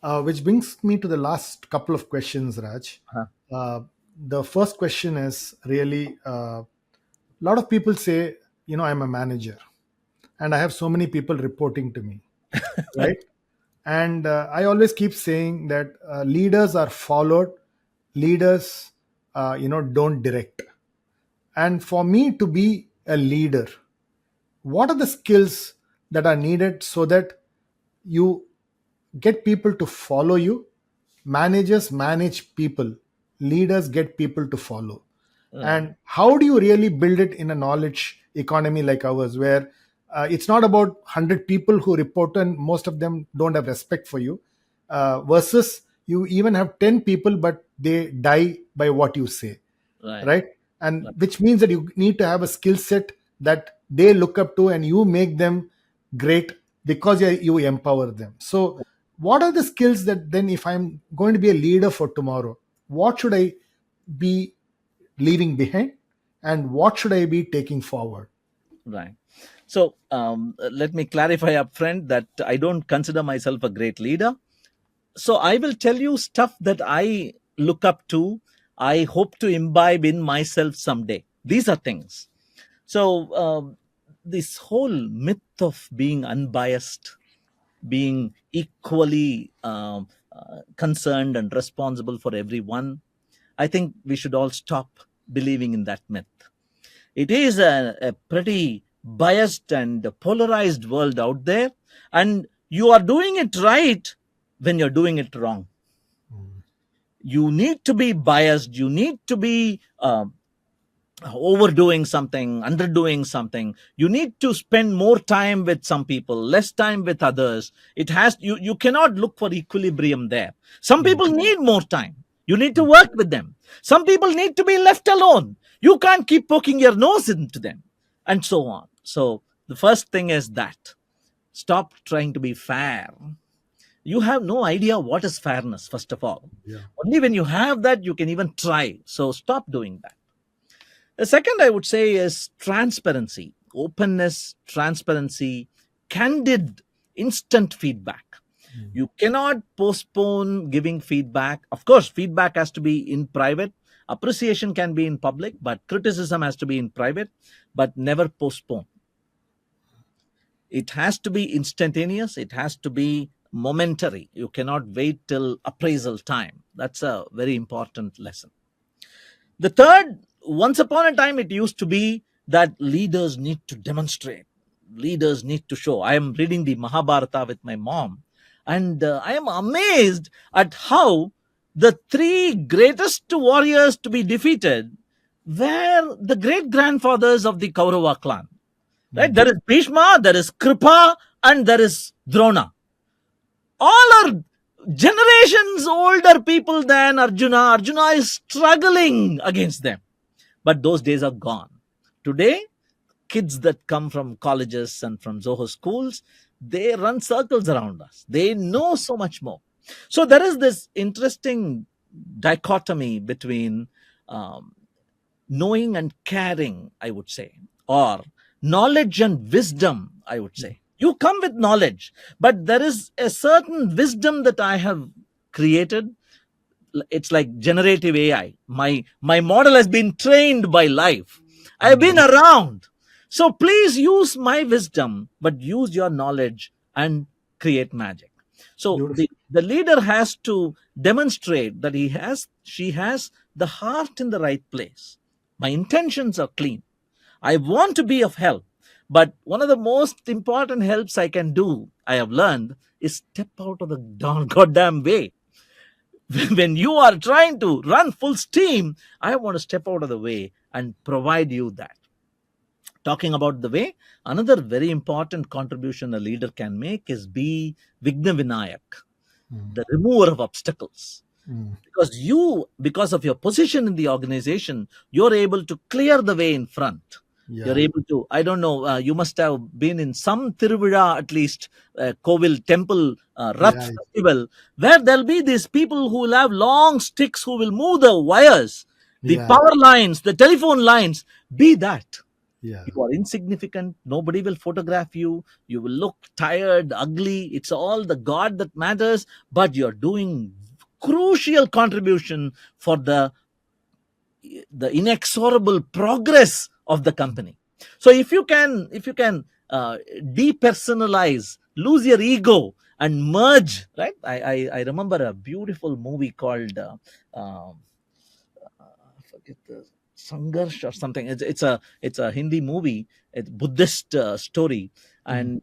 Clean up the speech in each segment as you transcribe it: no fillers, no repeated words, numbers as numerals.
Which brings me to the last couple of questions, Raj. Uh-huh. Uh, the first question is really a lot of people say, I'm a manager and I have so many people reporting to me, right? And I always keep saying that leaders are followed, leaders, don't direct. And for me to be a leader, what are the skills that are needed so that you get people to follow you? Managers manage people, leaders get people to follow. Right. And how do you really build it in a knowledge economy like ours, where it's not about 100 people who report and most of them don't have respect for you, versus you even have 10 people but they die by what you say, Right. right? And Right. which means that you need to have a skill set that they look up to and you make them great because you empower them. So what are the skills that then, if I'm going to be a leader for tomorrow, what should I be leaving behind and what should I be taking forward? Right. So let me clarify up front that I don't consider myself a great leader. So I will tell you stuff that I look up to, I hope to imbibe in myself someday. These are things. So this whole myth of being unbiased, being equally concerned and responsible for everyone, I think we should all stop believing in that myth. It is a pretty biased and polarized world out there, and you are doing it right when you're doing it wrong. You need to be biased, you need to be overdoing something, underdoing something. You need to spend more time with some people, less time with others. It has you cannot look for equilibrium there. Some people need more time, you need to work with them. Some people need to be left alone, you can't keep poking your nose into them, and so on. So the first thing is that stop trying to be fair. You have no idea what is fairness, first of all. Yeah. Only when you have that you can even try. So stop doing that. The second I would say is transparency, openness, transparency, candid, instant feedback. You cannot postpone giving feedback. Of course, feedback has to be in private. Appreciation can be in public, but criticism has to be in private, but never postpone. It has to be instantaneous. It has to be momentary. You cannot wait till appraisal time. That's a very important lesson. The third, once upon a time, it used to be that leaders need to demonstrate, leaders need to show. I am reading the Mahabharata with my mom, and I am amazed at how the three greatest warriors to be defeated were the great grandfathers of the Kaurava clan. Right? There is Bhishma, there is Kripa, and there is Drona. All are generations older people than Arjuna. Arjuna is struggling against them. But those days are gone. Today, kids that come from colleges and from Zoho schools, they run circles around us. They know so much more. So there is this interesting dichotomy between um, knowing and caring, I would say, or knowledge and wisdom, I would say. You come with knowledge, but there is a certain wisdom that I have created. It's like generative AI. My model has been trained by life. I've been around. So please use my wisdom, but use your knowledge and create magic. So Beautiful. the leader has to demonstrate that she has the heart in the right place. My intentions are clean. I want to be of help. But one of the most important helps I can do, I have learned, is step out of the goddamn way. When you are trying to run full steam, I want to step out of the way and provide you that. Talking about the way, another very important contribution a leader can make is be Vigna Vinayak, the remover of obstacles. Because of your position in the organization, you're able to clear the way in front. You're Yeah. able to, I don't know, you must have been in some Tiruvira, at least Kovil temple, Rath Yeah. festival, where there'll be these people who will have long sticks who will move the wires, the Yeah. power lines, the telephone lines. Be that. Yeah. You are insignificant. Nobody will photograph you. You will look tired, ugly. It's all the God that matters, but you're doing crucial contribution for the inexorable progress of the company. So if you can depersonalize, lose your ego, and merge, right? I remember a beautiful movie called I forget the Sangarsh or something. It's a Hindi movie. It's Buddhist story, Mm. and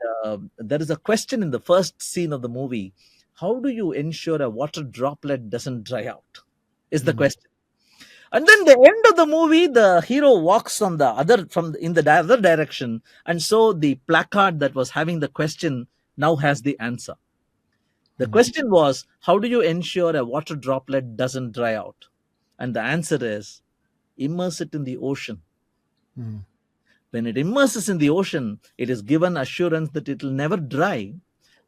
there is a question in the first scene of the movie. How do you ensure a water droplet doesn't dry out? Is the Mm. question. And then the end of the movie, the hero walks on the other in the other direction, and so the placard that was having the question now has the answer. The Mm. question was, how do you ensure a water droplet doesn't dry out? And the answer is, immerse it in the ocean. Mm. When it immerses in the ocean, it is given assurance that it will never dry,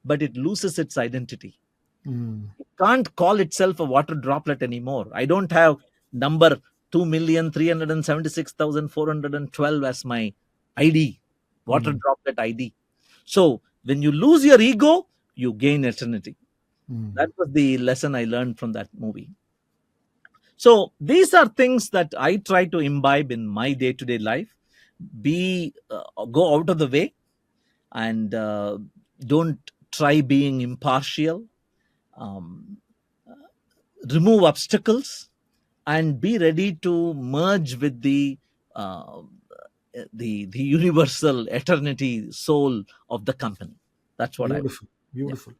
but it loses its identity. Mm. Can't call itself a water droplet anymore. I don't have number 2,376,412 as my ID, water Mm. droplet ID. So when you lose your ego, you gain eternity. That Mm. was the lesson I learned from that movie. So these are things that I try to imbibe in my day-to-day life. Go out of the way, and don't try being impartial. Um, Remove obstacles, and be ready to merge with uh, the universal eternity soul of the company. That's what I would. Beautiful. Yeah. Beautiful.